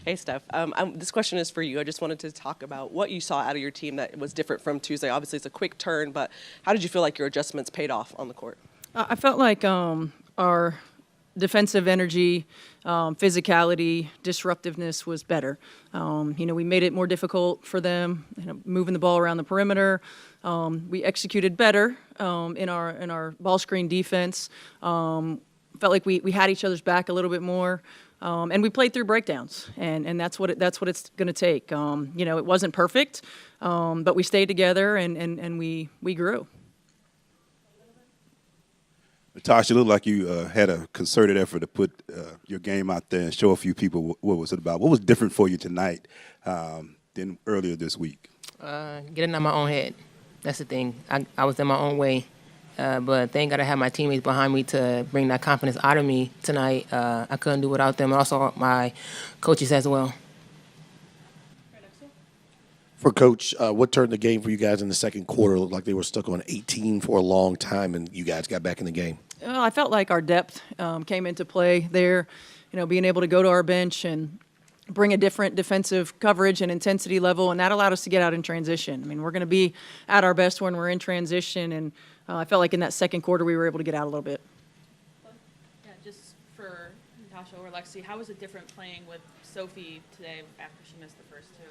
Hey, Steph. This question is for you. I just wanted to talk about what you saw out of your team that was different from Tuesday. Obviously, it's a quick turn, but how did you feel like your adjustments paid off on the court? I felt like our defensive energy, physicality, disruptiveness was better. We made it more difficult for them, moving the ball around the perimeter. We executed better in our ball screen defense. Felt like we had each other's back a little bit more. And we played through breakdowns, and that's what it's going to take. It wasn't perfect, but we stayed together and we grew. Natasha, it looked like you had a concerted effort to put your game out there and show a few people what was it about. What was different for you tonight than earlier this week? Getting out my own head. That's the thing. I was in my own way. But thank God I had my teammates behind me to bring that confidence out of me tonight. I couldn't do without them, and also my coaches as well. For Coach, what turned the game for you guys in the second quarter? It looked like they were stuck on 18 for a long time, and you guys got back in the game. Well, I felt like our depth came into play there. Being able to go to our bench and bring a different defensive coverage and intensity level, and that allowed us to get out in transition. We're going to be at our best when we're in transition, and I felt like in that second quarter we were able to get out a little bit. Yeah, just for Natasha or Lexi, how was it different playing with Sophie today after she missed the first two?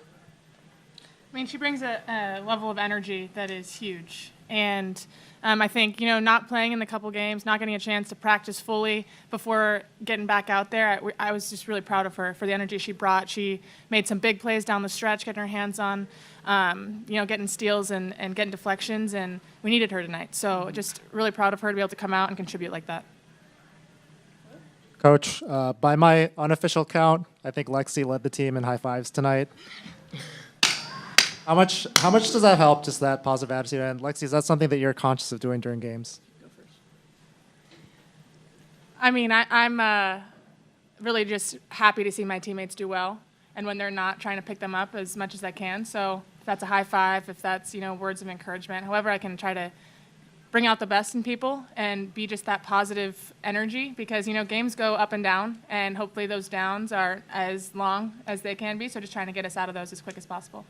She brings a level of energy that is huge. And I think, not playing in the couple games, not getting a chance to practice fully before getting back out there, I was just really proud of her for the energy she brought. She made some big plays down the stretch, getting her hands on, getting steals and getting deflections, and we needed her tonight. So just really proud of her to be able to come out and contribute like that. Coach, by my unofficial count, I think Lexi led the team in high fives tonight. How much does that help, just that positive attitude? And Lexi, is that something that you're conscious of doing during games? Go first. I'm really just happy to see my teammates do well, and when they're not, trying to pick them up as much as I can. So if that's a high five, if that's words of encouragement, however I can try to bring out the best in people and be just that positive energy, because games go up and down, and hopefully those downs are as long as they can be. So just trying to get us out of those as quick as possible.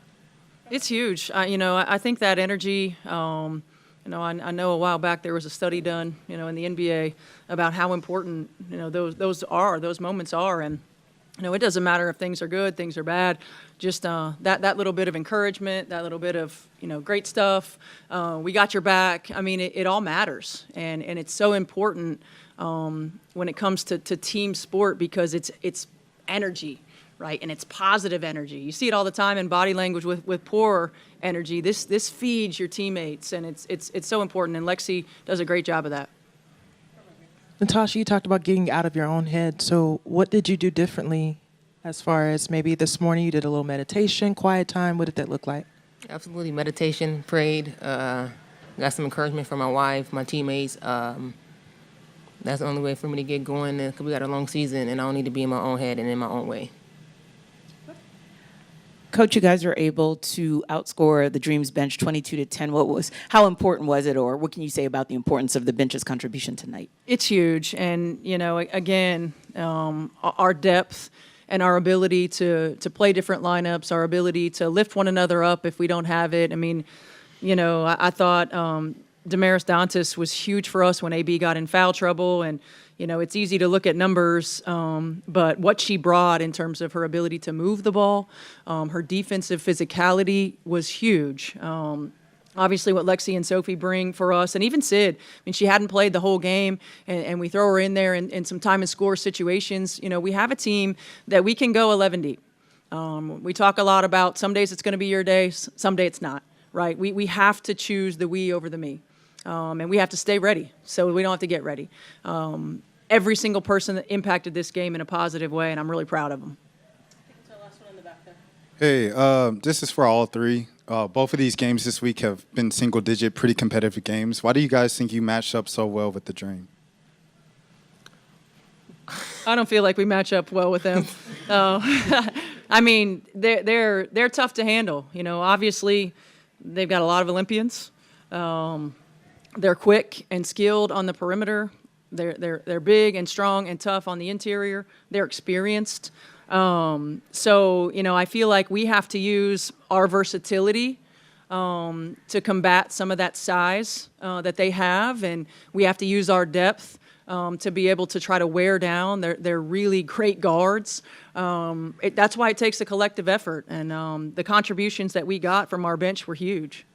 It's huge. I think that energy, I know a while back there was a study done, in the NBA about how important, those moments are. And, it doesn't matter if things are good, things are bad, just that little bit of encouragement, that little bit of, great stuff. We got your back. It all matters. And it's so important when it comes to team sport, because it's energy. Right, and it's positive energy. You see it all the time in body language with poor energy. This feeds your teammates, and it's so important. And Lexi does a great job of that. Natasha, you talked about getting out of your own head. So what did you do differently as far as maybe this morning you did a little meditation, quiet time? What did that look like? Absolutely, meditation, prayed, got some encouragement from my wife, my teammates. That's the only way for me to get going, because we got a long season, and I don't need to be in my own head and in my own way. Coach, you guys were able to outscore the Dreams bench 22-10. How important was it, or what can you say about the importance of the bench's contribution tonight? It's huge, and again, our depth and our ability to play different lineups, our ability to lift one another up if we don't have it. I thought Damaris Dantas was huge for us when AB got in foul trouble, and it's easy to look at numbers, but what she brought in terms of her ability to move the ball, her defensive physicality was huge. Obviously what Lexi and Sophie bring for us, and even Sid, she hadn't played the whole game, and we throw her in there in some time and score situations. We have a team that we can go 11 deep. We talk a lot about some days it's going to be your day, some day it's not, right? We have to choose the we over the me, and we have to stay ready so we don't have to get ready. Every single person that impacted this game in a positive way, and I'm really proud of them. Hey, this is for all three. Both of these games this week have been single-digit, pretty competitive games. Why do you guys think you matched up so well with the Dream? I don't feel like we match up well with them. They're tough to handle. Obviously, they've got a lot of Olympians. They're quick and skilled on the perimeter. They're big and strong and tough on the interior. They're experienced. So, I feel like we have to use our versatility to combat some of that size that they have, and we have to use our depth to be able to try to wear down their really great guards. That's why it takes a collective effort, and the contributions that we got from our bench were huge.